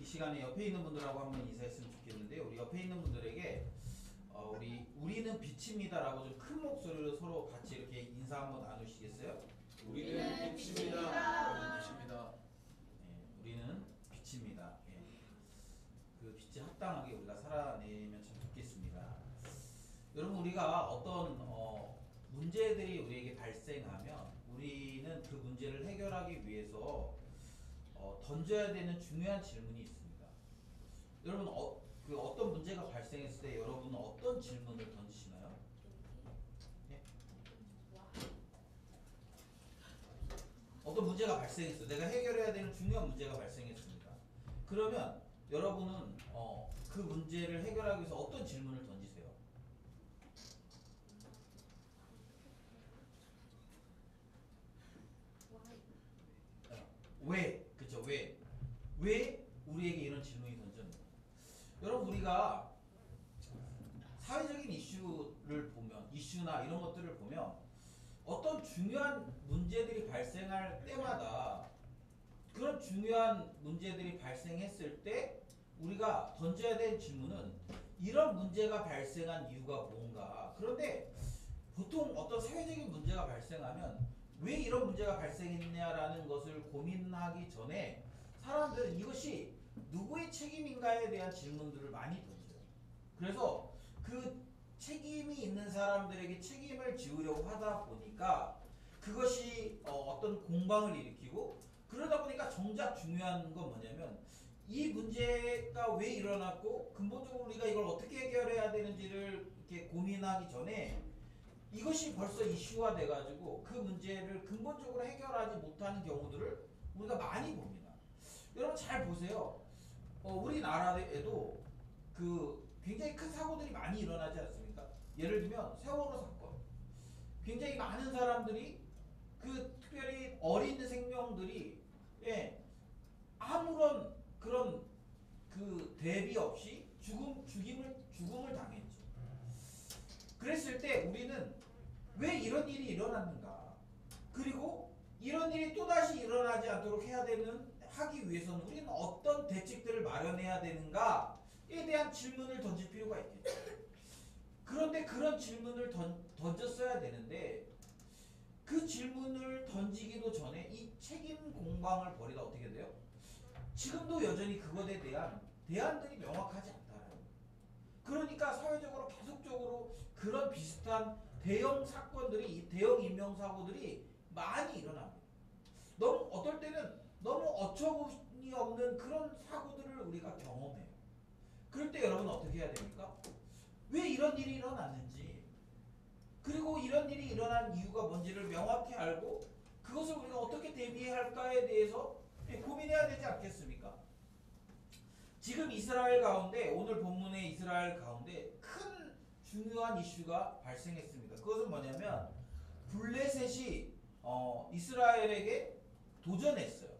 이 시간에 옆에 있는 분들하고 한번 인사했으면 좋겠는데요. 우리 옆에 있는 분들에게 우리는 빛입니다라고 좀 큰 목소리로 서로 같이 이렇게 인사 한번 나누시겠어요? 우리는 빛입니다. 우리는 빛입니다. 네, 우리는 빛입니다. 예. 그 빛에 합당하게 우리가 살아내면 참 좋겠습니다. 여러분, 우리가 어떤 문제들이 우리에게 발생하면 우리는 그 문제를 해결하기 위해서 던져야 되는 중요한 질문이 있습니다. 여러분, 어떤 문제가 발생했을 때 여러분은 어떤 질문을 던지시나요? 예? 어떤 문제가 발생했어요. 내가 해결해야 되는 중요한 문제가 발생했습니다. 그러면 여러분은 그 문제를 해결하기 위해서 어떤 질문을 던지세요? 왜? 그쵸? 왜? 왜 우리에게 이런 질문이 던졌는가? 여러분, 우리가 사회적인 이슈를 보면, 이슈나 이런 것들을 보면 어떤 중요한 문제들이 발생할 때마다 그런 중요한 문제들이 발생했을 때 우리가 던져야 될 질문은 이런 문제가 발생한 이유가 뭔가. 그런데 보통 어떤 사회적인 문제가 발생하면 왜 이런 문제가 발생했냐라는 것을 고민하기 전에 사람들은 이것이 누구의 책임인가에 대한 질문들을 많이 던져요. 그래서 그 책임이 있는 사람들에게 책임을 지우려고 하다 보니까 그것이 어떤 공방을 일으키고, 그러다 보니까 정작 중요한 건 뭐냐면 이 문제가 왜 일어났고 근본적으로 우리가 이걸 어떻게 해결해야 되는지를 이렇게 고민하기 전에 이것이 벌써 이슈화 돼가지고 그 문제를 근본적으로 해결하지 못하는 경우들을 우리가 많이 봅니다. 여러분, 잘 보세요. 우리나라에도 그 굉장히 큰 사고들이 많이 일어나지 않습니까? 예를 들면 세월호 사건. 굉장히 많은 사람들이, 그 특별히 어린 생명들이, 예, 아무런 그런 그 대비 없이 죽음을 당했죠. 그랬을 때 우리는 왜 이런 일이 일어났는가? 그리고 이런 일이 또다시 일어나지 않도록 하기 위해서는 우리는 어떤 대책들을 마련해야 되는가에 대한 질문을 던질 필요가 있겠죠. 그런데 그런 질문을 던졌어야 되는데 그 질문을 던지기도 전에 이 책임 공방을 벌이다 어떻게 돼요? 지금도 여전히 그것에 대한 대안들이 명확하지 않다라는 거예요. 그러니까 사회적으로 계속적으로 그런 비슷한 대형 사건들이, 대형 인명사고들이 많이 일어납니다. 어떨 때는 너무 어처구니 없는 그런 사고들을 우리가 경험해요. 그럴 때 여러분 어떻게 해야 됩니까? 왜 이런 일이 일어났는지, 그리고 이런 일이 일어난 이유가 뭔지를 명확히 알고 그것을 우리가 어떻게 대비해야 할까에 대해서 고민해야 되지 않겠습니까? 지금 이스라엘 가운데, 오늘 본문의 이스라엘 가운데 큰 중요한 이슈가 발생했습니다. 그것은 뭐냐면 블레셋이 이스라엘에게 도전했어요.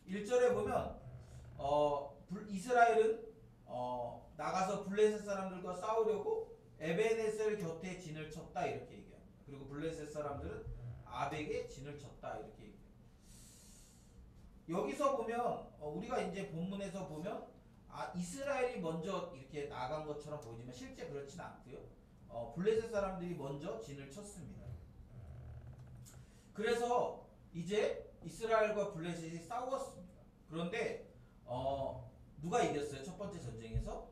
1절에 보면 이스라엘은 나가서 블레셋 사람들과 싸우려고 에베네셀 곁에 진을 쳤다 이렇게 얘기합니다. 그리고 블레셋 사람들은 아벡에 진을 쳤다 이렇게 얘기합니다. 여기서 보면 우리가 이제 본문에서 보면 이스라엘이 먼저 이렇게 나간 것처럼 보이지만 실제 그렇진 않고요. 블레셋 사람들이 먼저 진을 쳤습니다. 그래서 이제 이스라엘과 블레셋이 싸웠습니다. 그런데 누가 이겼어요? 첫 번째 전쟁에서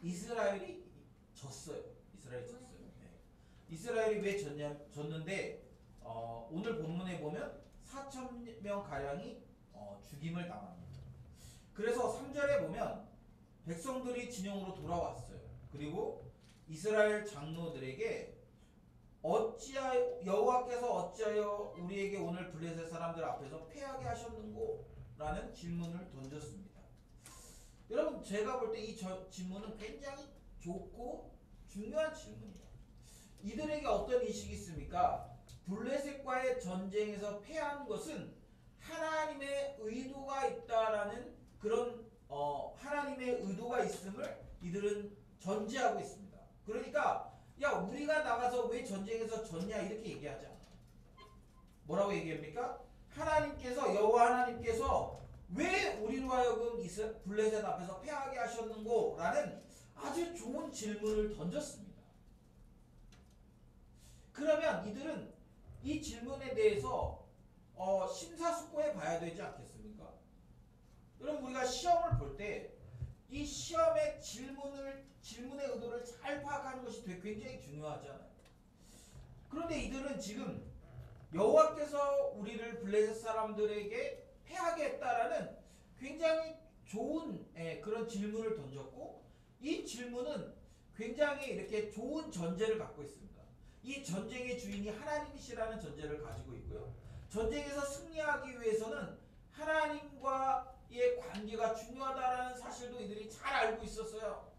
이스라엘이 졌어요. 이스라엘이 졌어요. 네. 이스라엘이 왜 졌는데 오늘 본문에 보면 4,000명 가량이 죽임을 당합니다. 그래서 3절에 보면 백성들이 진영으로 돌아왔어요. 그리고 이스라엘 장로들에게 여호와께서 어찌하여 우리에게 오늘 블레셋 사람들 앞에서 패하게 하셨는고? 라는 질문을 던졌습니다. 여러분, 제가 볼 때 이 질문은 굉장히 좋고 중요한 질문이에요. 이들에게 어떤 인식이 있습니까? 블레셋과의 전쟁에서 패한 것은 하나님의 의도가 있다라는 그런 하나님의 의도가 있음을 이들은 전제하고 있습니다. 그러니까 야, 우리가 나가서 왜 전쟁에서 졌냐 이렇게 얘기하지 않아요. 뭐라고 얘기합니까? 여호와 하나님께서 왜 우리로 하여금 블레셋 앞에서 패하게 하셨는고? 라는 아주 좋은 질문을 던졌습니다. 그러면 이들은 이 질문에 대해서 심사숙고해 봐야 되지 않겠습니까? 여러분 우리가 시험을 볼 때 이 시험의 질문의 의도를 잘 파악하는 것이 굉장히 중요하잖아요. 그런데 이들은 지금 여호와께서 우리를 블레셋 사람들에게 패하게 했다라는 굉장히 좋은 그런 질문을 던졌고, 이 질문은 굉장히 이렇게 좋은 전제를 갖고 있습니다. 이 전쟁의 주인이 하나님이시라는 전제를 가지고 있고요. 전쟁에서 승리하기 위해서는 하나님과의 관계가 중요하다는 사실도 이들이 잘 알고 있었어요.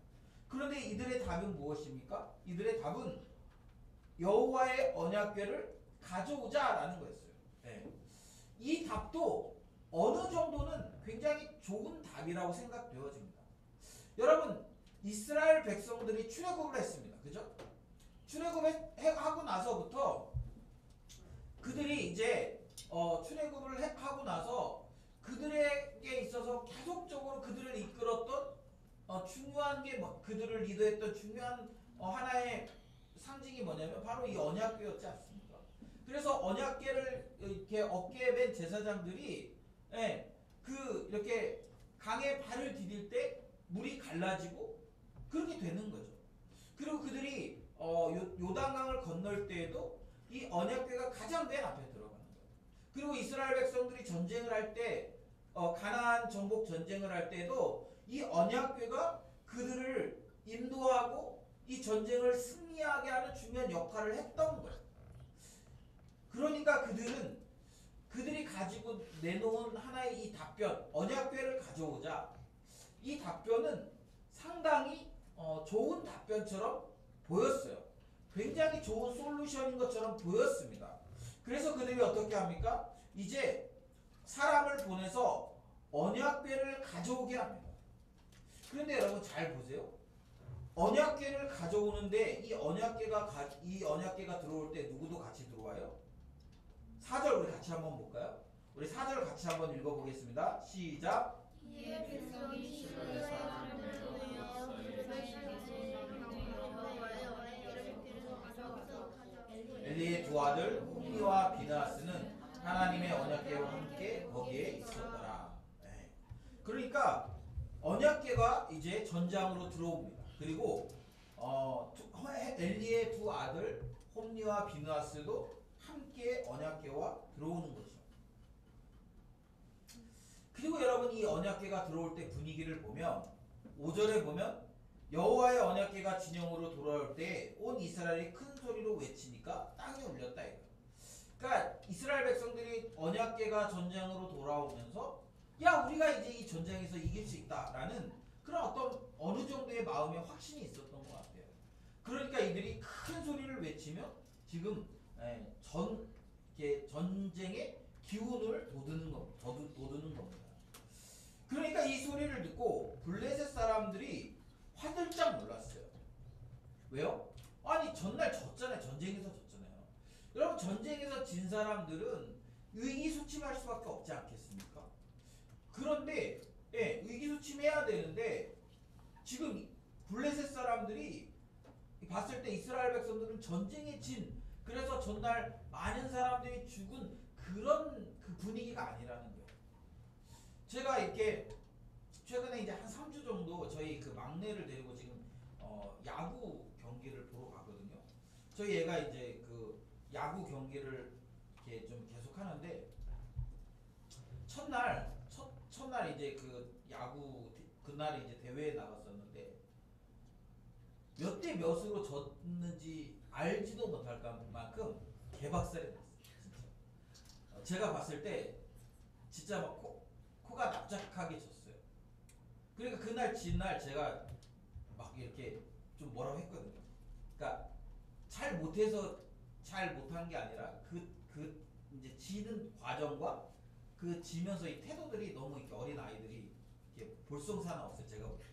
그런데 이들의 답은 무엇입니까? 이들의 답은 여호와의 언약궤를 가져오자라는 거였어요. 네. 이 답도 어느 정도는 굉장히 좋은 답이라고 생각되어집니다. 여러분, 이스라엘 백성들이 출애굽을 했습니다. 그죠? 출애굽하고 나서부터 그들이 이제 출애굽을 하고 나서 그들에게 있어서 계속적으로 그들을 이끌었던 중요한 게 그들을 리더했던 중요한 하나의 상징이 뭐냐면 바로 이 언약궤였지 않습니까? 그래서 언약궤를 이렇게 어깨에 맨 제사장들이 이렇게 강에 발을 디딜 때 물이 갈라지고 그렇게 되는 거죠. 그리고 그들이 요단강을 건널 때에도 이 언약궤가 가장 맨 앞에 들어가는 거예요. 그리고 이스라엘 백성들이 전쟁을 할 때 가나안 정복 전쟁을 할 때도 이 언약궤가 그들을 인도하고 이 전쟁을 승리하게 하는 중요한 역할을 했던 거예요. 그러니까 그들이 가지고 내놓은 하나의 이 답변, 언약궤를 가져오자, 이 답변은 상당히 좋은 답변처럼 보였어요. 굉장히 좋은 솔루션인 것처럼 보였습니다. 그래서 그들이 어떻게 합니까? 이제 사람을 보내서 언약궤를 가져오게 합니다. 그런데 여러분 잘 보세요. 언약궤를 가져오는데 이 언약궤가 들어올 때 누구도 같이 들어와요? 4절 우리 같이 한번 볼까요? 우리 4절 같이 한번 읽어보겠습니다. 시작. 이에 백성이 시로의 사람을 모여 엘리의 두 아들 홈리와 비느하스는 하나님의 언약궤와 함께 거기에 있었더라. 그러니까 언약궤가 이제 전장으로 들어옵니다. 그리고 엘리의 두 아들 홈리와 비느하스도 함께 언약궤와 들어오는 거죠. 그리고 여러분 이 언약궤가 들어올 때 분위기를 보면 5절에 보면 여호와의 언약궤가 진영으로 돌아올 때 온 이스라엘이 큰 소리로 외치니까 땅에 울렸다 이거. 그러니까 이스라엘 백성들이 언약궤가 전장으로 돌아오면서 야 우리가 이제 이 전쟁에서 이길 수 있다라는 그런 어느 정도의 마음의 확신이 있었던 것 같아요. 그러니까 이들이 큰 소리를 외치며 지금 전쟁의 기운을 돋우는 겁니다. 그러니까 이 소리를 듣고 블레셋 사람들이 화들짝 놀랐어요. 왜요? 아니 전날 졌잖아요. 전쟁에서 졌잖아요. 여러분 전쟁에서 진 사람들은 의기소침할 수밖에 없지 않겠습니까? 그런데 의기소침해야 되는데 지금 블레셋 사람들이 봤을 때 이스라엘 백성들은 전쟁에 진, 그래서 전날 많은 사람들이 죽은 그런 그 분위기가 아니라는 거예요. 제가 이렇게 최근에 이제 한 3주 정도 저희 그 막내를 데리고 지금 야구 경기를 보러 가거든요. 저희 애가 이제 그 야구 경기를 이렇게 좀 계속 하는데 첫날 이제 그 야구 그날 이제 대회에 나갔었는데 몇 대 몇으로 졌는지 알지도 못할 만큼 개박살이 났어요. 진짜. 제가 봤을 때 진짜 막 코가 납작하게 졌어요. 그러니까 그날 진날 제가 막 이렇게 좀 뭐라고 했거든요. 그러니까 잘 못한 게 아니라 그 이제 지는 과정과 그 지면서 이 태도들이 너무 이렇게 어린 아이들이 이렇게 볼썽사나웠어요. 제가 볼 때.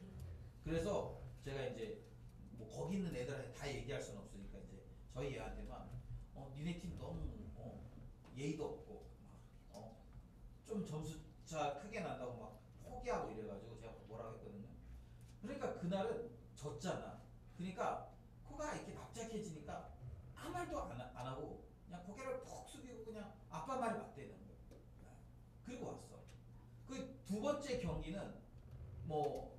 그래서 제가 이제 뭐 거기 있는 애들한테 다 얘기할 수는 없으니까 이제 저희 애한테만 니네 팀 너무 예의도 없고 좀 점수 격차 크게 난다고 막 포기하고 이래가지고 제가 뭐라고 했거든요. 그러니까 그날은 졌잖아. 그러니까 코가 이렇게 납작해지니까 아무 말도 안 하고 그냥 고개를 푹 숙이고 그냥 아빠 말이 맞대는 거예요. 그리고 왔어. 그 두 번째 경기는 뭐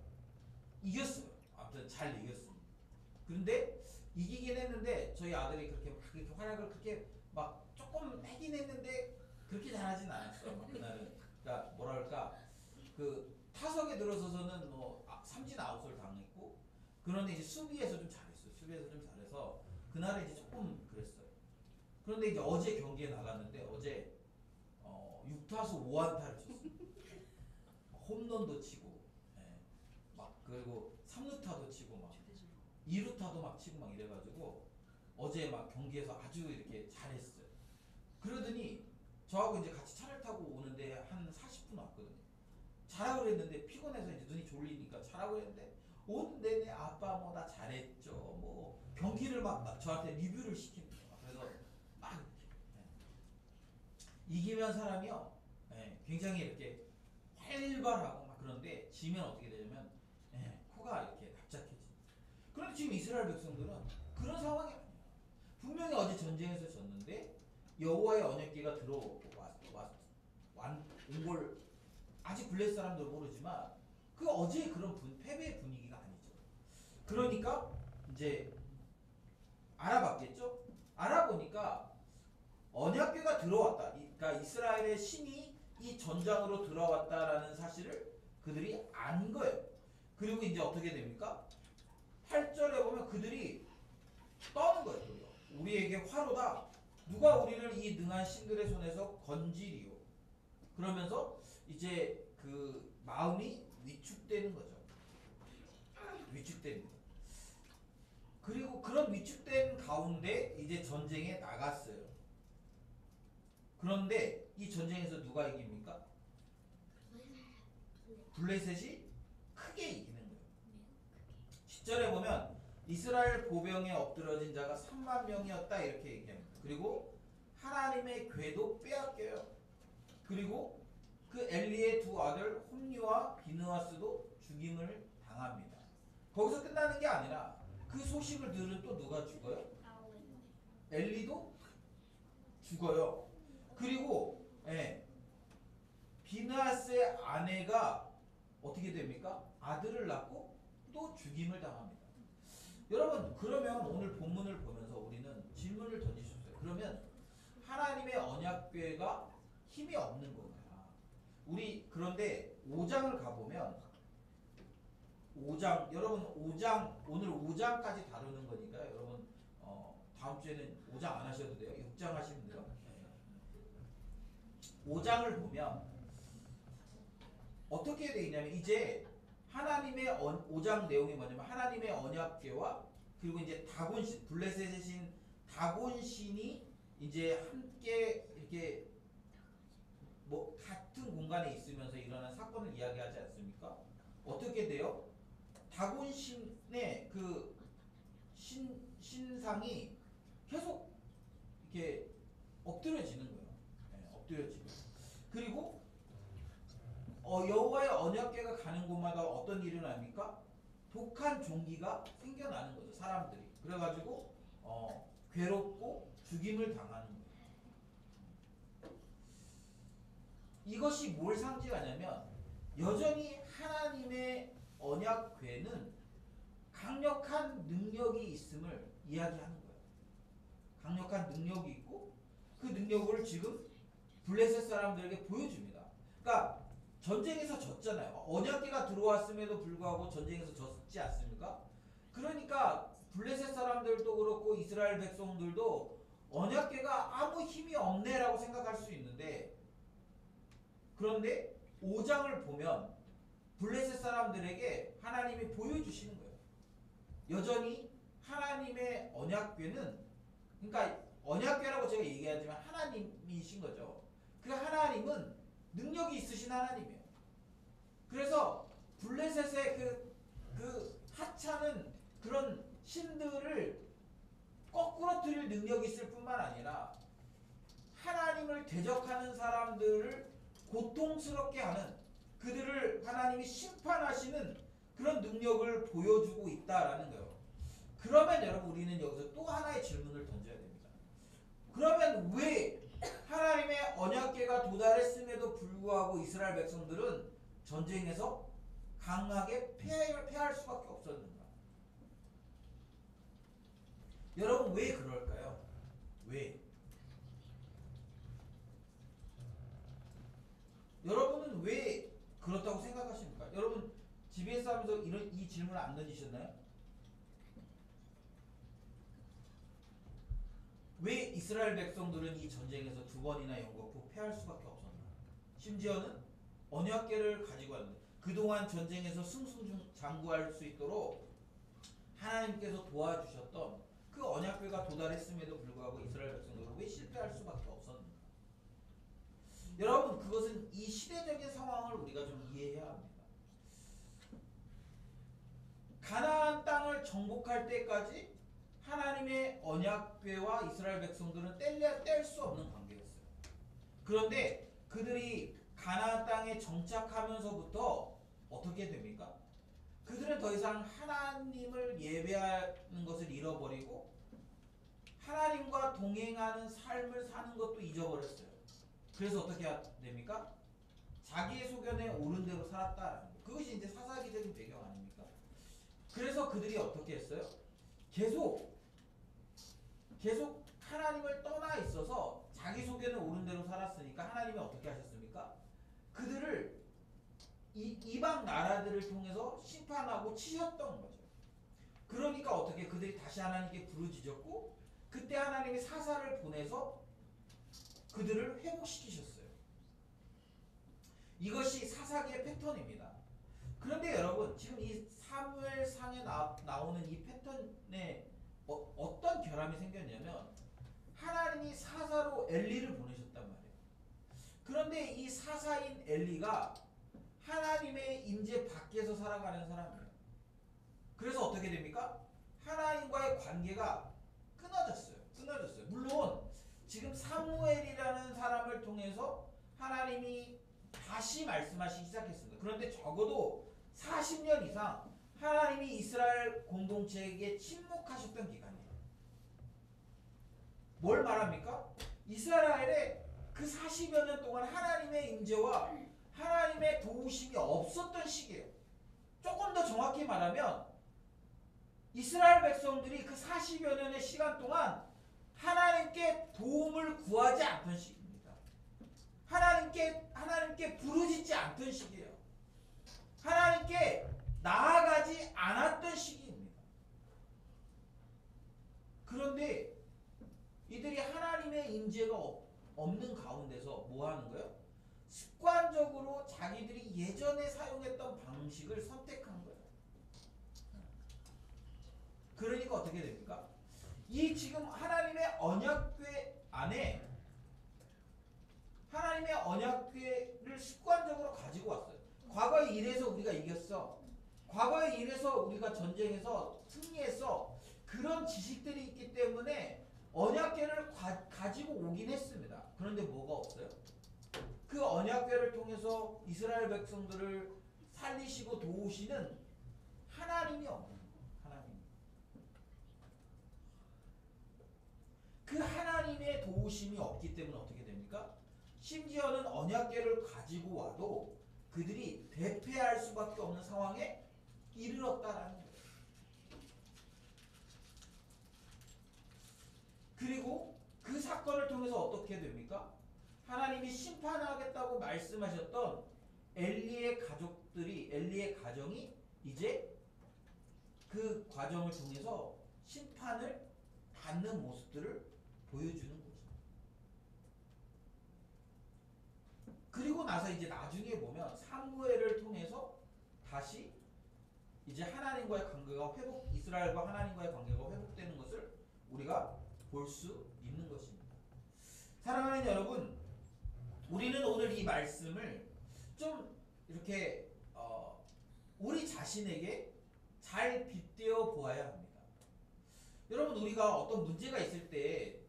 이겼어요. 아무튼 잘 이겼습니다. 그런데 이기긴 했는데 저희 아들이 그렇게 활약을 그렇게 막 조금 하긴 했는데 그렇게 잘하진 않았어요. 막 그날은. 그러니까 뭐랄까 그 타석에 들어서서는 뭐 삼진 아웃을 당했고 그런데 이제 수비에서 좀 잘했어요. 수비에서 좀 잘해서 그날은 이제 조금 그랬어요. 그런데 이제 어제 경기에 나갔는데 어제 6타수 5안타를 쳤어요. 홈런도 치고, 예. 막 그리고 3루타도 치고 막 2루타도 막 치고 막 이래가지고 어제 막 경기에서 아주 이렇게 잘했어요. 그러더니 저하고 이제 같이 차를 타고 오는데 한 40분 왔거든요. 자라고 그랬는데 피곤해서 이제 눈이 졸리니까 자라고 그랬는데 오는 내내 아빠 뭐 나 잘했죠. 뭐 경기를 막 저한테 리뷰를 시킵니다. 그래서 막 이기면 사람이요, 예, 굉장히 이렇게 활발하고 막 그런데 지면 어떻게 되냐면 코가 이렇게 납작해지. 그런데 지금 이스라엘 백성들은 그런 상황이 아니야. 분명히 어제 전쟁에서 졌는데 여호와의 언약궤가 온걸 아직 블레셋 사람들 모르지만 그 어제의 그런 패배의 분위기가 아니죠. 그러니까 이제 알아봤겠죠. 알아보니까 언약궤가 들어왔다. 그러니까 이스라엘의 신이 이 전장으로 들어왔다라는 사실을 그들이 안 거예요. 그리고 이제 어떻게 됩니까? 8절에 보면 그들이 떠는 거예요. 우리에게 화로다. 누가 우리를 이 능한 신들의 손에서 건지리요. 그러면서 이제 그 마음이 위축되는 거죠. 위축되는 거죠. 그리고 그런 위축된 가운데 이제 전쟁에 나갔어요. 그런데 이 전쟁에서 누가 이깁니까? 블레셋이 크게 이기는 거예요. 10절에 보면 이스라엘 보병에 엎드러진 자가 3만 명이었다 이렇게 얘기합니다. 그리고 하나님의 궤도 빼앗겨요. 그리고 그 엘리의 두 아들 홈리와 비느하스도 죽임을 당합니다. 거기서 끝나는 게 아니라 그 소식을 들은 또 누가 죽어요? 엘리도 죽어요. 그리고 비느하스의 아내가 어떻게 됩니까? 아들을 낳고 또 죽임을 당합니다. 여러분, 그러면 오늘 본문을 보면서 우리는 질문을 던질 수 있어요. 그러면 하나님의 언약궤가 힘이 없는 건가? 우리 그런데 5장을 가보면 5장, 여러분 5장, 오늘 5장까지 다루는 거니까 여러분 다음 주에는 5장 안 하셔도 돼요. 6장 하시면 돼요. 5장을 보면 어떻게 되어 있냐면 이제 하나님의 5장 내용이 뭐냐면 하나님의 언약궤와 그리고 이제 다곤신, 블레셋의 신 다곤신이 이제 함께 이렇게 뭐 같은 공간에 있으면서 일어난 사건을 이야기하지 않습니까? 어떻게 돼요? 다곤신의 그 신상이 계속 이렇게 엎드려지는 거예요. 엎드려지고. 그리고 여호와의 언약궤가 가는 곳마다 어떤 일이 일어납니까? 독한 종기가 생겨나는 거죠. 사람들이. 그래가지고 괴롭고 죽임을 당하는 거예요. 이것이 뭘 상징하냐면 여전히 하나님의 언약궤는 강력한 능력이 있음을 이야기하는 거예요. 강력한 능력이 있고 그 능력을 지금 블레셋 사람들에게 보여줍니다. 그러니까 전쟁에서 졌잖아요. 언약궤가 들어왔음에도 불구하고 전쟁에서 졌지 않습니까? 그러니까 블레셋 사람들도 그렇고 이스라엘 백성들도 언약궤가 아무 힘이 없네라고 생각할 수 있는데 그런데 5장을 보면 블레셋 사람들에게 하나님이 보여주시는 거예요. 여전히 하나님의 언약궤는 그러니까 언약궤라고 제가 얘기하지만 하나님이신 거죠. 그 하나님은 능력이 있으신 하나님이에요. 그래서 블레셋의 그 하찮은 그런 신들을 거꾸로 드릴 능력이 있을 뿐만 아니라 하나님을 대적하는 사람들을 고통스럽게 하는, 그들을 하나님이 심판하시는 그런 능력을 보여주고 있다라는 거예요. 그러면 여러분 우리는 여기서 또 하나의 질문을 던져야 됩니다. 그러면 왜 하나님의 언약궤가 도달했음에도 불구하고 이스라엘 백성들은 전쟁에서 강하게 패할 수밖에 없었는가? 여러분 왜 그럴까요? 왜? 여러분은 왜 그렇다고 생각하십니까? 여러분 GBS 하면서 이 질문을 안 던지셨나요? 왜 이스라엘 백성들은 이 전쟁에서 두 번이나 연거푸 패할 수밖에 없었나? 심지어는 언약궤를 가지고 왔는데 그동안 전쟁에서 승승장구할 수 있도록 하나님께서 도와주셨던 그 언약궤가 도달했음에도 불구하고 이스라엘 백성들은 왜 실패할 수밖에 없었는가? 여러분 그것은 이 시대적인 상황을 우리가 좀 이해해야 합니다. 가나안 땅을 정복할 때까지 하나님의 언약궤와 이스라엘 백성들은 뗄 수 없는 관계였어요. 그런데 그들이 가나안 땅에 정착하면서부터 어떻게 됩니까? 그들은 더 이상 하나님을 예배하는 것을 잃어버리고 하나님과 동행하는 삶을 사는 것도 잊어버렸어요. 그래서 어떻게 됩니까? 자기의 소견에 옳은 대로 살았다라는 거예요. 그것이 이제 사사기적인 배경 아닙니까? 그래서 그들이 어떻게 했어요? 계속 하나님을 떠나 있어서 자기 소견에 옳은 대로 살았으니까 하나님이 어떻게 하셨습니까? 그들을 이방 나라들을 통해서 심판하고 치셨던 거죠. 그러니까 어떻게 그들이 다시 하나님께 부르짖었고 그때 하나님이 사사를 보내서 그들을 회복시키셨어요. 이것이 사사기의 패턴입니다. 그런데 여러분 지금 이 사무엘상에 나오는 이 패턴에 어떤 결함이 생겼냐면 하나님이 사사로 엘리를 보내셨단 말이에요. 그런데 이 사사인 엘리가 하나님의 임재 밖에서 살아가는 사람이에요. 그래서 어떻게 됩니까? 하나님과의 관계가 끊어졌어요. 물론 지금 사무엘이라는 사람을 통해서 하나님이 다시 말씀하시기 시작했습니다. 그런데 적어도 40년 이상 하나님이 이스라엘 공동체에게 침묵하셨던 기간이에요. 뭘 말합니까? 이스라엘에 그 40여 년 동안 하나님의 임재와 하나님의 도우심이 없었던 시기예요. 조금 더 정확히 말하면 이스라엘 백성들이 그 40여 년의 시간 동안 하나님께 도움을 구하지 않던 시기입니다. 하나님께 부르짖지 않던 시기예요. 하나님께 나아가지 않았던 시기입니다. 그런데 이들이 하나님의 임재가 없는 가운데서 뭐 하는 거예요? 습관적으로 자기들이 예전에 사용했던 방식을 선택한 거예요. 그러니까 어떻게 됩니까? 이 지금 하나님의 언약궤 안에 하나님의 언약궤를 습관적으로 가지고 왔어요. 과거에 이래서 우리가 이겼어. 과거에 이래서 우리가 전쟁에서 승리했어. 그런 지식들이 있기 때문에 언약궤를 가지고 오긴 했습니다. 그런데 뭐가 없어요? 그 언약궤를 통해서 이스라엘 백성들을 살리시고 도우시는 하나님이 없는 거예요. 그 하나님의 도우심이 없기 때문에 어떻게 됩니까? 심지어는 언약궤를 가지고 와도 그들이 대패할 수밖에 없는 상황에 이르렀다라는 거예요. 그리고 그 사건을 통해서 어떻게 됩니까? 하나님이 심판하겠다고 말씀하셨던 엘리의 가정이 이제 그 과정을 통해서 심판을 받는 모습들을 보여주는 거죠. 그리고 나서 이제 나중에 보면 사무엘을 통해서 다시 이제 하나님과의 관계가 이스라엘과 하나님과의 관계가 회복되는 것을 우리가 볼 수 있는 것입니다. 사랑하는 여러분, 우리는 오늘 이 말씀을 좀 이렇게 우리 자신에게 잘 빗대어 보아야 합니다. 여러분 우리가 어떤 문제가 있을 때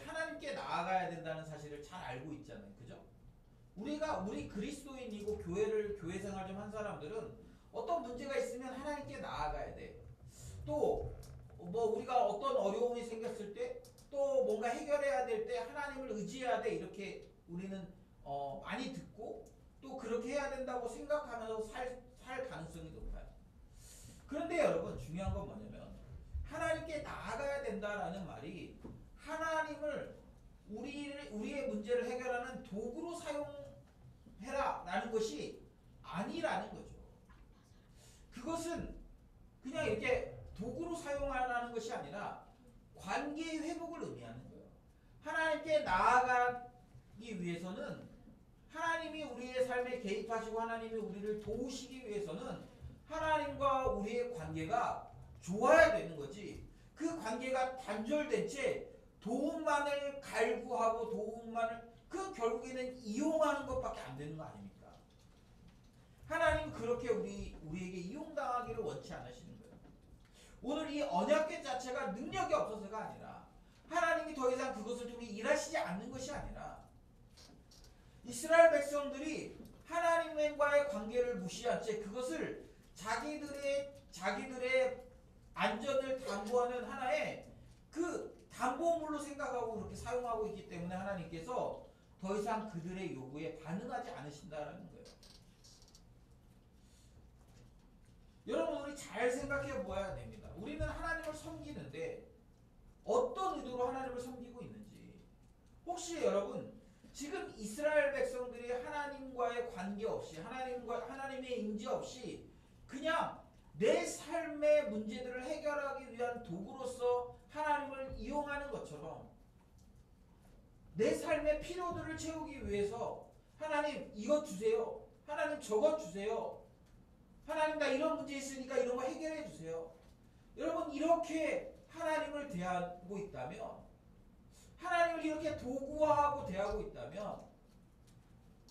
하나님께 나아가야 된다는 사실을 잘 알고 있잖아요. 그죠? 우리 그리스도인이고 교회 생활 좀 한 사람들은 어떤 문제가 있으면 하나님께 나아가야 돼. 또 뭐 우리가 어떤 어려움이 생겼을 때 또 뭔가 해결해야 될 때 하나님을 의지해야 돼. 이렇게 우리는 많이 듣고 또 그렇게 해야 된다고 생각하면서 살 가능성이 높아요. 그런데 여러분 중요한 건 뭐냐면 하나님께 나아가야 된다라는 말이 하나님을 우리의 문제를 해결하는 도구로 사용해라라는 것이 아니라는 거죠. 그것은 그냥 이렇게 도구로 사용하라는 것이 아니라 관계의 회복을 의미하는 거예요. 하나님께 나아가기 위해서는 하나님이 우리의 삶에 개입하시고 하나님이 우리를 도우시기 위해서는 하나님과 우리의 관계가 좋아야 되는 거지. 그 관계가 단절된 채 도움만을 갈구하고 도움만을 그 결국에는 이용하는 것밖에 안 되는 거 아닙니까? 하나님은 그렇게 우리에게 이용당하기를 원치 않으시는 거예요. 오늘 이 언약궤 자체가 능력이 없어서가 아니라 하나님이 더 이상 그것을 통해 일하시지 않는 것이 아니라 이스라엘 백성들이 하나님과의 관계를 무시한 채 그것을 자기들의 안전을 담보하는 하나의 그 담보물로 생각하고 그렇게 사용하고 있기 때문에 하나님께서 더 이상 그들의 요구에 반응하지 않으신다는 거예요. 여러분 우리 잘 생각해 보아야 됩니다. 우리는 하나님을 섬기는데 어떤 의도로 하나님을 섬기고 있는지. 혹시 여러분 지금 이스라엘 백성들이 하나님과의 관계 없이 하나님의 임재 없이 그냥 내 삶의 문제들을 해결하기 위한 도구로서 하나님을 이용하는 것처럼 내 삶의 필요들을 채우기 위해서 하나님 이것 주세요. 하나님 저것 주세요. 하나님 나 이런 문제 있으니까 이런 거 해결해 주세요. 여러분 이렇게 하나님을 대하고 있다면 하나님을 이렇게 도구화하고 대하고 있다면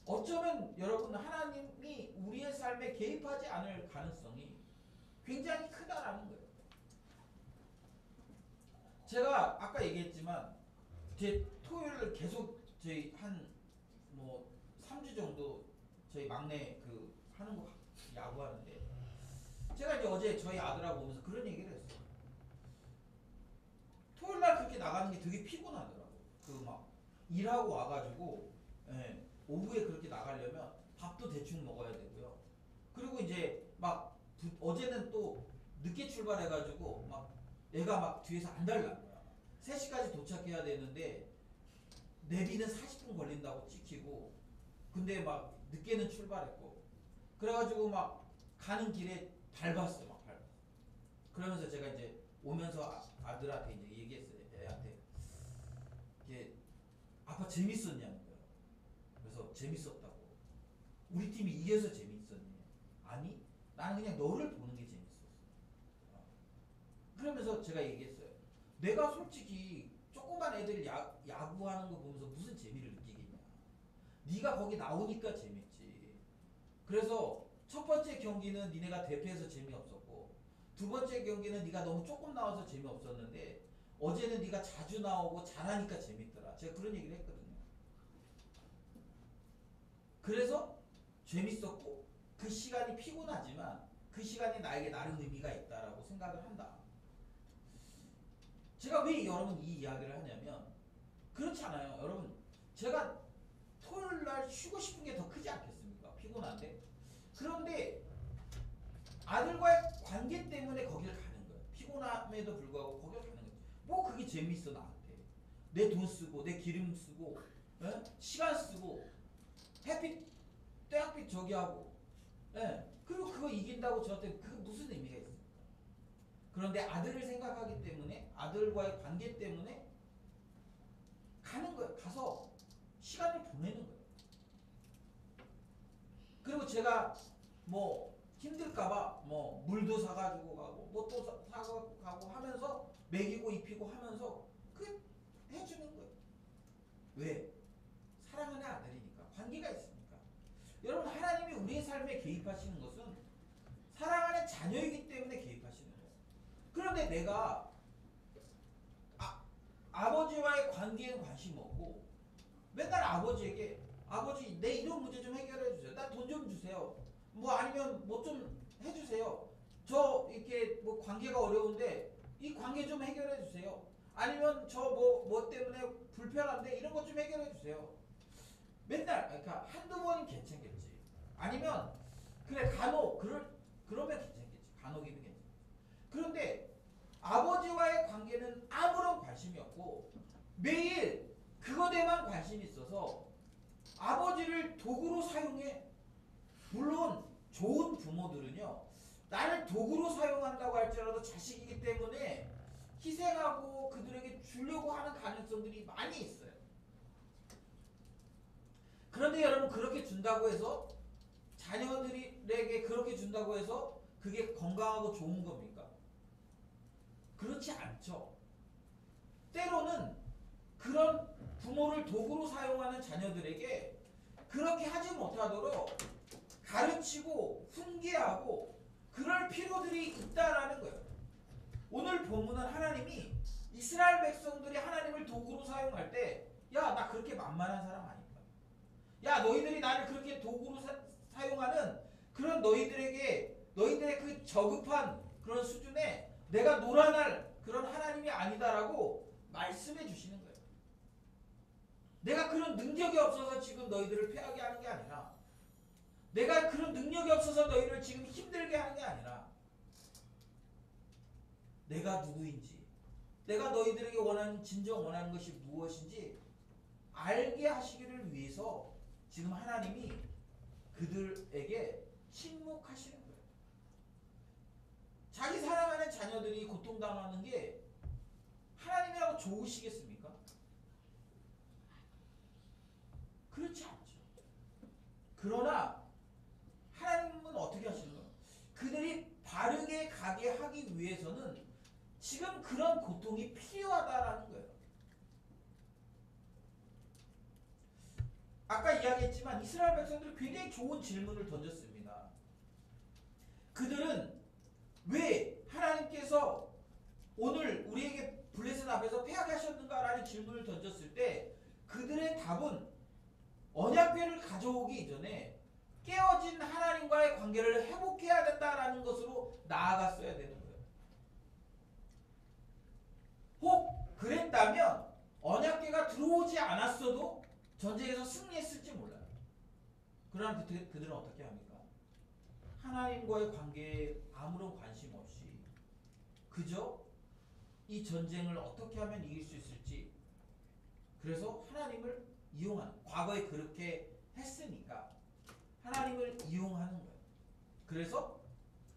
어쩌면 여러분 하나님이 우리의 삶에 개입하지 않을 가능성이 굉장히 크다라는 거예요. 제가 아까 얘기했지만 제 토요일을 계속 저희 한 뭐 3주 정도 저희 막내 그 하는 거 야구하는데 제가 이제 어제 저희 아들하고 오면서 그런 얘기를 했어요. 토요일 날 그렇게 나가는 게 되게 피곤하더라고. 그 막 일하고 와가지고 오후에 그렇게 나가려면 밥도 대충 먹어야 되고요. 그리고 이제 막 어제는 또 늦게 출발해가지고 막 애가 막 뒤에서 안 달란 거야. 3시까지 도착해야 되는데 내비는 40분 걸린다고 찍히고 근데 막 늦게는 출발했고 그래가지고 막 가는 길에 밟았어. 막 밟았어. 그러면서 제가 이제 오면서 아들한테 이제 얘기했어요. 애한테 이게 아빠 재밌었냐는 거예요. 그래서 재밌었다고. 우리 팀이 이겨서 재밌었니? 아니 나는 그냥 너를 보는 게 재밌었어. 그러면서 제가 얘기했어요. 내가 솔직히 조그만 애들 야구하는 거 보면서 무슨 재미를 느끼겠냐. 네가 거기 나오니까 재밌지. 그래서 첫 번째 경기는 니네가 대패해서 재미없었고 두 번째 경기는 네가 너무 조금 나와서 재미없었는데 어제는 네가 자주 나오고 잘하니까 재밌더라. 제가 그런 얘기를 했거든요. 그래서 재밌었고 그 시간이 피곤하지만 그 시간이 나에게 나름 의미가 있다라고 생각을 한다. 제가 왜 여러분 이 이야기를 하냐면 그렇지 않아요. 여러분 제가 토요일 날 쉬고 싶은 게 더 크지 않겠습니까? 피곤한데. 그런데 아들과의 관계 때문에 거기를 가는 거예요. 피곤함에도 불구하고 거기를 가는 거예요. 뭐 그게 재밌어 나한테. 내 돈 쓰고 내 기름 쓰고 시간 쓰고 떼학빛 저기 하고 그리고 그거 이긴다고 저한테 그 무슨 의미가 있습니까? 그런데 아들을 생각하기 때문에 아들과의 관계 때문에 가는 거예요. 가서 시간을 보내는 거예요. 그리고 제가 뭐 힘들까봐 뭐 물도 사가지고 가고 뭐 또 사가지고 가고 하면서 먹이고 입히고 하면서 그 해주는 거예요. 왜? 사랑하는 아들이니까. 관계가 있으니까. 여러분 하나님이 우리의 삶에 개입하시는 것은 사랑하는 자녀이기 때문에 개입하시는 거예요. 그런데 내가 아버지와의 관계에는 관심 없고 맨날 아버지에게 아버지 내 이런 문제 좀 해결해 주세요. 나 돈 좀 주세요. 뭐 아니면 뭐 좀 해주세요. 저 이렇게 뭐 관계가 어려운데 이 관계 좀 해결해 주세요. 아니면 저 뭐 때문에 불편한데 이런 것 좀 해결해 주세요. 맨날 그러니까 한두 번은 괜찮겠지. 아니면 그래 간혹 그러면 괜찮겠지. 간혹이면 괜찮겠지. 그런데 아버지와의 관계는 아무런 관심이 없고 매일 그것에만 관심이 있어서 아버지를 도구로 사용해. 물론 좋은 부모들은요 나를 도구로 사용한다고 할지라도 자식이기 때문에 희생하고 그들에게 주려고 하는 가능성들이 많이 있어요. 그런데 여러분 그렇게 준다고 해서 자녀들에게 그렇게 준다고 해서 그게 건강하고 좋은 겁니까? 그렇지 않죠. 때로는 그런 부모를 도구로 사용하는 자녀들에게 그렇게 하지 못하도록 가르치고 훈계하고 그럴 필요들이 있다라는 거예요. 오늘 본문은 하나님이 이스라엘 백성들이 하나님을 도구로 사용할 때 야, 나 그렇게 만만한 사람 아니다. 야, 너희들이 나를 그렇게 도구로 사용하는 그런 너희들의 그 저급한 그런 수준에 내가 놀아날 그런 하나님이 아니다라고 말씀해 주시는 거예요. 내가 그런 능력이 없어서 지금 너희들을 패하게 하는 게 아니라 내가 그런 능력이 없어서 너희를 지금 힘들게 하는 게 아니라 내가 누구인지 내가 너희들에게 진정 원하는 것이 무엇인지 알게 하시기를 위해서 지금 하나님이 그들에게 침묵하시는 거예요. 자기 사랑하는 자녀들이 고통당하는 게 하나님이라고 좋으시겠습니까? 그렇지 않죠. 그러나 하나님은 어떻게 하시는 거예요? 그들이 바르게 가게 하기 위해서는 지금 그런 고통이 필요하다라는 거예요. 아까 이야기했지만 이스라엘 백성들이 굉장히 좋은 질문을 던졌습니다. 그들은 왜 하나님께서 오늘 우리에게 블레셋 앞에서 패하게 하셨는가라는 질문을 던졌을 때 그들의 답은 언약궤를 가져오기 이전에 깨어진 하나님과의 관계를 회복해야 된다라는 것으로 나아갔어야 되는 거예요. 혹 그랬다면 언약궤가 들어오지 않았어도 전쟁에서 승리했을지 몰라요. 그러나 그들은 어떻게 합니까? 하나님과의 관계에 아무런 관심 없이 그저 이 전쟁을 어떻게 하면 이길 수 있을지 그래서 하나님을 이용하는 과거에 그렇게 했으니까 하나님을 이용하는 거예요. 그래서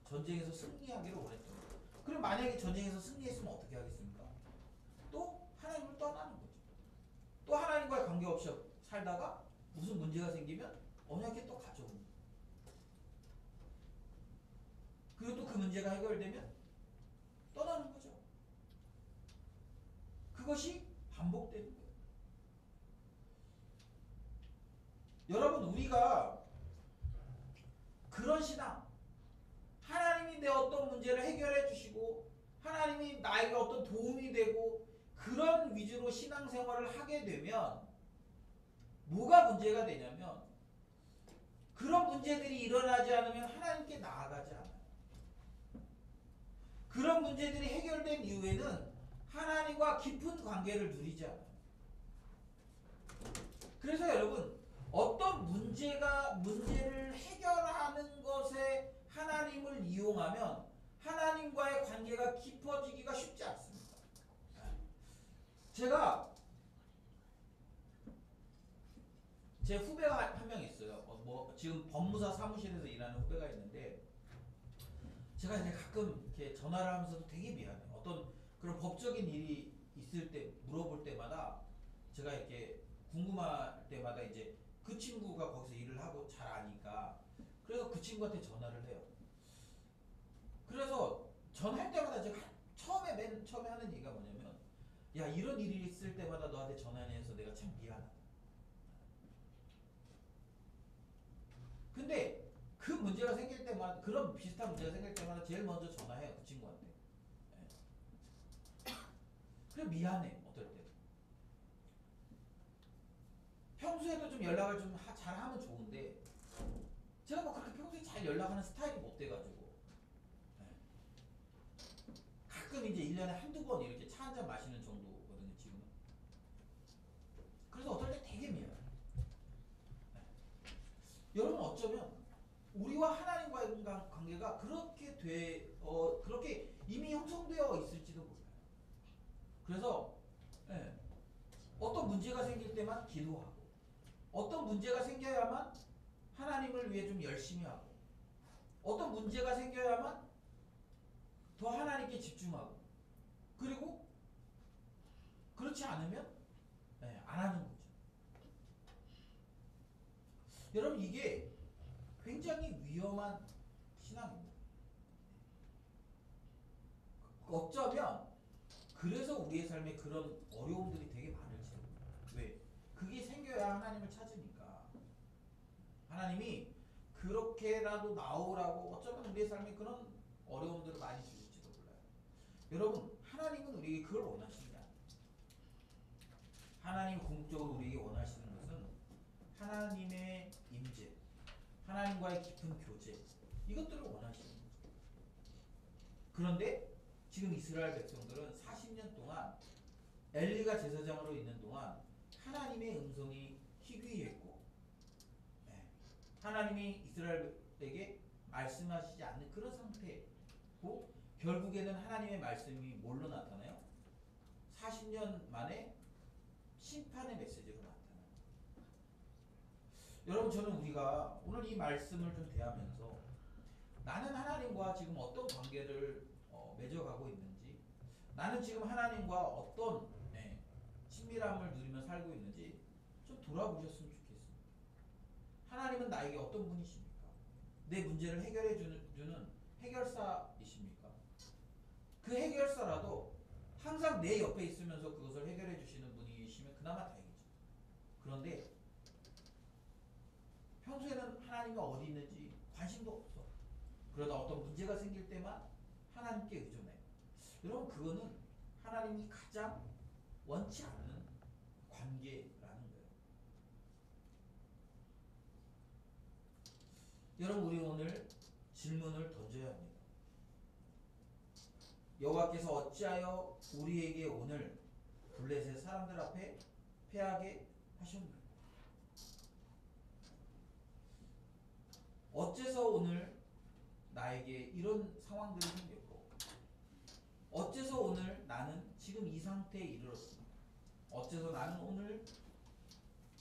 전쟁에서 승리하기를 원했던 거예요. 그럼 만약에 전쟁에서 승리했으면 어떻게 하겠습니까? 또 하나님을 떠나는 거죠. 또 하나님과의 관계없이 살다가 무슨 문제가 생기면 언약궤 또 가져오는 거예요. 그리고 또 그 문제가 해결되면 떠나는 거죠. 그것이 반복되는 거예요. 여러분 우리가 그런 신앙 하나님이 내 어떤 문제를 해결해 주시고 하나님이 나에게 어떤 도움이 되고 그런 위주로 신앙생활을 하게 되면 뭐가 문제가 되냐면 그런 문제들이 일어나지 않으면 하나님께 나아가지 않아요. 그런 문제들이 해결된 이후에는 하나님과 깊은 관계를 누리지 않아요. 그래서 여러분 어떤 문제를 해결하는 것에 하나님을 이용하면 하나님과의 관계가 깊어지기가 쉽지 않습니다. 제 후배가 한 명 있어요. 지금 법무사 사무실에서 일하는 후배가 있는데 제가 이제 가끔 이렇게 전화를 하면서도 되게 미안해요. 어떤 그런 법적인 일이 있을 때 물어볼 때마다 제가 이렇게 궁금할 때마다 이제 그 친구가 거기서 일을 하고 잘 아니까 그래서 그 친구한테 전화를 해요. 그래서 전화할 때마다 제가 맨 처음에 하는 얘기가 뭐냐면 야 이런 일이 있을 때마다 너한테 전화해서 내가 참 미안하다. 근데 그 문제가 생길 때마다 그런 비슷한 문제가 생길 때마다 제일 먼저 전화해요. 그 친구한테. 그래 미안해 어떨 때. 평소에도 좀 연락을 좀 잘하면 좋은데 제가 뭐 그렇게 평소에 잘 연락하는 스타일이 못 돼가지고 네. 가끔 이제 1년에 한두 번 이렇게 차 한잔 마시는 정도거든요 지금은. 그래서 어떨 때 되게 미워요. 네. 여러분 어쩌면 우리와 하나님과의 관계가 그렇게 그렇게 이미 형성되어 있을지도 몰라요. 그래서 네. 어떤 문제가 생길 때만 기도하고 어떤 문제가 생겨야만 하나님을 위해 좀 열심히 하고 어떤 문제가 생겨야만 더 하나님께 집중하고 그리고 그렇지 않으면 네, 안 하는 거죠. 여러분 이게 굉장히 위험한 신앙입니다. 어쩌면 그래서 우리의 삶에 그런 어려움들이 되게 많을지도 몰라요. 왜? 그게 생겨야 하나님을 찾으니까. 하나님이 그렇게라도 나오라고 어쩌면 우리의 삶에 그런 어려움들을 많이 주실지도 몰라요. 여러분 하나님은 우리에게 그걸 원하시냐? 하나님 궁극적으로 우리에게 원하시는 것은 하나님의 임재, 하나님과의 깊은 교제 이것들을 원하시는 거죠. 그런데 지금 이스라엘 백성들은 40년 동안 엘리가 제사장으로 있는 동안 하나님의 음성이 희귀했고 하나님이 이스라엘에게 말씀하시지 않는 그런 상태고 결국에는 하나님의 말씀이 뭘로 나타나요? 40년 만에 심판의 메시지로 나타나요. 여러분 저는 우리가 오늘 이 말씀을 좀 대하면서 나는 하나님과 지금 어떤 관계를 맺어가고 있는지 나는 지금 하나님과 어떤 친밀함을 누리며 살고 있는지 좀 돌아보셨으면 좋겠습니다. 하나님은 나에게 어떤 분이십니까? 내 문제를 해결해 주는 해결사이십니까? 그 해결사라도 항상 내 옆에 있으면서 그것을 해결해 주시는 분이시면 그나마 다행이죠. 그런데 평소에는 하나님이 어디 있는지 관심도 없어. 그러다 어떤 문제가 생길 때만 하나님께 의존해. 여러분 그거는 하나님이 가장 원치 않는 관계라는 거예요. 여러분 우리 오늘 질문을 던져야 합니다. 여호와께서 어찌하여 우리에게 오늘 블레셋 사람들 앞에 패하게 하셨나요? 어째서 오늘 나에게 이런 상황들이 생겼고 어째서 오늘 나는 지금 이 상태에 이르렀습니다. 어째서 나는 오늘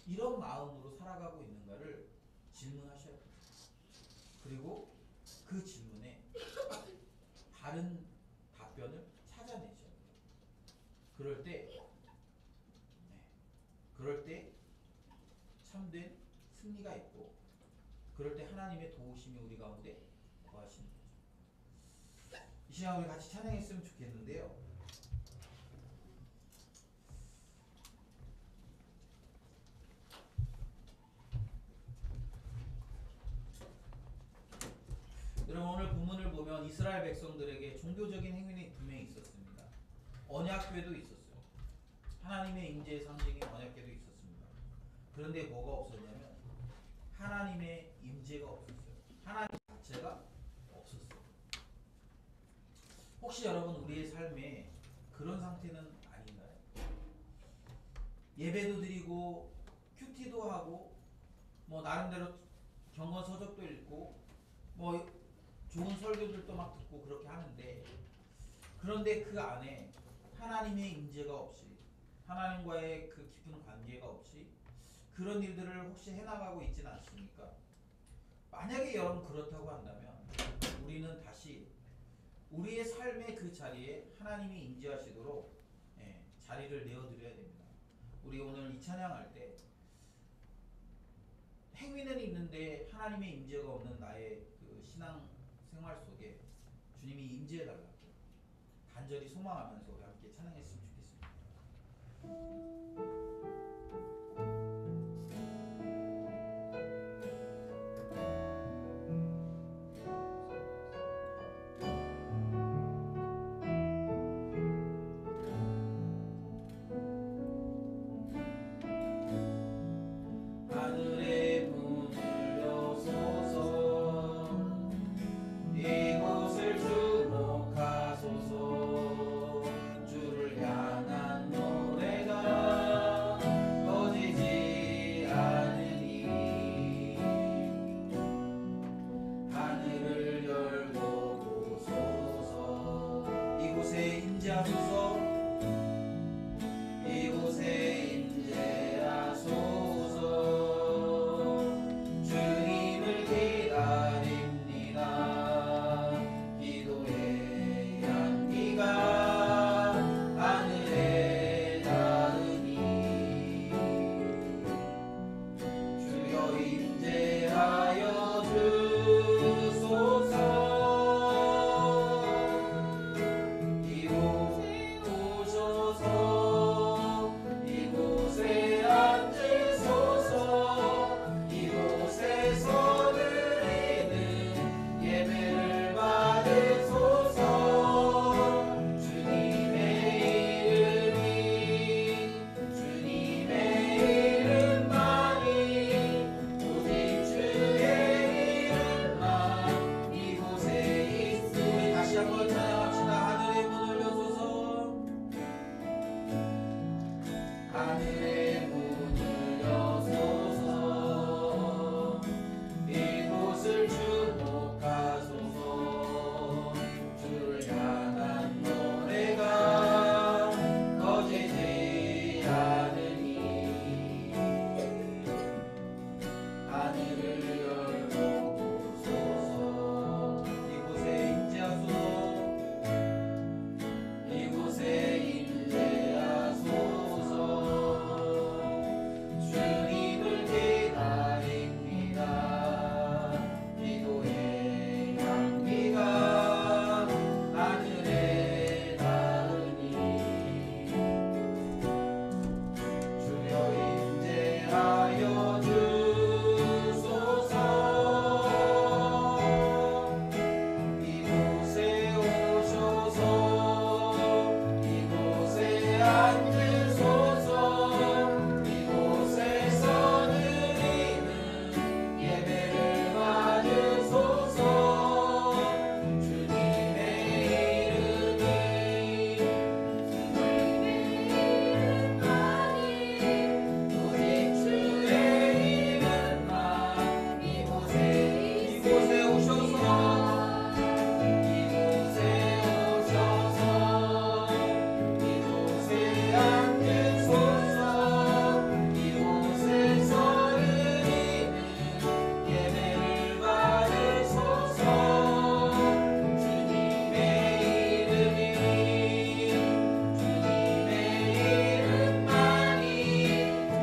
이런 마음으로 살아가고 있는가를 질문하셔야 됩니다. 그리고 그 질문에 바른 답변을 찾아내셔야 돼요. 그럴 때 참된 승리가 있고 그럴 때 하나님의 도우심이 우리 가운데 거하시는 거죠. 이 시간 우리 같이 찬양했으면 좋겠는데요. 여러분 오늘 본문을 보면 이스라엘 백성들에게 종교적인 행위는 분명히 있었습니다. 언약궤도 있었어요. 하나님의 임재의 상징인 언약궤도 있었습니다. 그런데 뭐가 없었냐면 하나님의 임재가 없었어요. 하나님 자체가 없었어요. 혹시 여러분 우리의 삶에 그런 상태는 아닌가요? 예배도 드리고 큐티도 하고 뭐 나름대로 경건 서적도 읽고 뭐 좋은 설교들도 막 듣고 그렇게 하는데 그런데 그 안에 하나님의 임재가 없이 하나님과의 그 깊은 관계가 없이 그런 일들을 혹시 해나가고 있지는 않습니까? 만약에 여러분 그렇다고 한다면 우리는 다시 우리의 삶의 그 자리에 하나님이 임재하시도록 자리를 내어드려야 됩니다. 우리 오늘 이 찬양할 때 행위는 있는데 하나님의 임재가 없는 나의 그 신앙 생활 속에 주님이 임재해달라고 간절히 소망하면서 우리 함께 찬양했으면 좋겠습니다. 임재하소서. 이곳에 임재하소서. 주님을 기다립니다. 기도의 향기가 하늘에 닿으니 주여 임재하여 주소서. 이곳에 오셔서 이곳에 앉으소서. 이곳에서 드리는 예배를 받으소서. 주님의 이름만이 오직 주의 이름만 이곳에 있으니. 다시 한번 찬양합시다. 하늘의 문을 여소서. 하늘의 문을 여소서. 이곳을 주목하소서. 주를 향한 노래가 거지지 않으니 하늘을 열고 보소서. 이곳에 임재하소서. 이곳에 임재하소서. 주님을 기다립니다. 기도의 향기가 하늘에 닿으니 주여 임재하여 주소서. 이곳에 오셔서 이곳에 앉으소서. 이곳에서 드리는 예배를 받으소서. 주님의 이름이 오직 주의 이름만 이곳에 오셔서 이곳에 오셔서 이곳에 앉으소서. 이곳에서 드리는 예배를 받으소서. 주님의 이름만이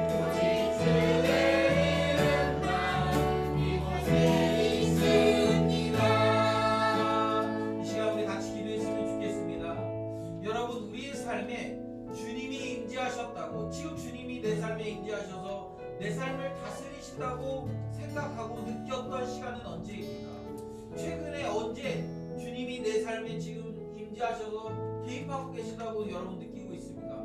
오직 주의 이름만 이곳에 있습니다. 이 시간 우리 같이 기도했으면 좋겠습니다. 여러분, 우리의 삶에 주님이 임재하셨다고, 지금 주님이 내 삶에 임재하셔서 내 삶을 다스리신다고 생각하고 느꼈던 시간은 언제입니까? 최근에 언제 주님이 내 삶에 지금 임재하셔서 개입하고 계시다고 여러분 느끼고 있습니까?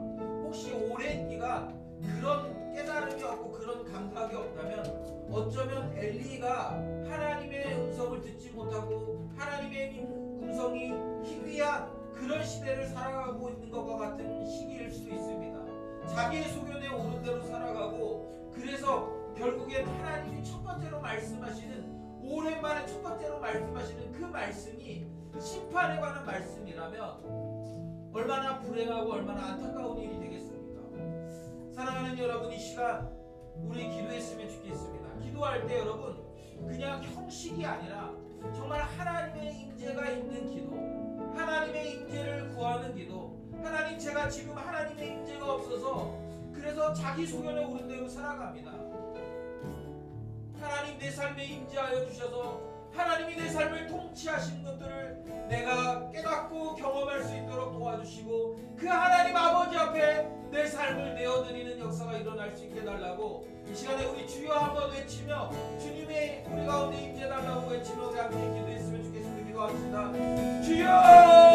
혹시 오랜 기간 그런 깨달음이 없고 그런 감각이 없다면 어쩌면 엘리가 하나님의 음성을 듣지 못하고 하나님의 음성이 희귀한 그런 시대를 살아가고 있는 것과 같은 시기일 수도 있습니다. 자기의 소견에 오른 대로 살아가고, 그래서 결국엔 하나님이 첫 번째로 말씀하시는, 오랜만에 첫 번째로 말씀하시는 그 말씀이 심판에 관한 말씀이라면 얼마나 불행하고 얼마나 안타까운 일이 되겠습니까? 사랑하는 여러분, 이 시간 우리 기도했으면 좋겠습니다. 기도할 때 여러분, 그냥 형식이 아니라 정말 하나님의 임재가 있는 기도, 하나님의 임재를 구하는 기도. 하나님, 제가 지금 하나님의 임재가 없어서 그래서 자기 소견에 오른 대로 살아갑니다. 하나님, 내 삶에 임재하여 주셔서 하나님이 내 삶을 통치하신 것들을 내가 깨닫고 경험할 수 있도록 도와주시고, 그 하나님 아버지 앞에 내 삶을 내어드리는 역사가 일어날 수 있게 해달라고 이 시간에 우리 주여 한번 외치며, 주님의 우리 가운데 임재해달라고 외치며 우리 함께 기도했으면 좋겠습니다. 기도합시다. 주여!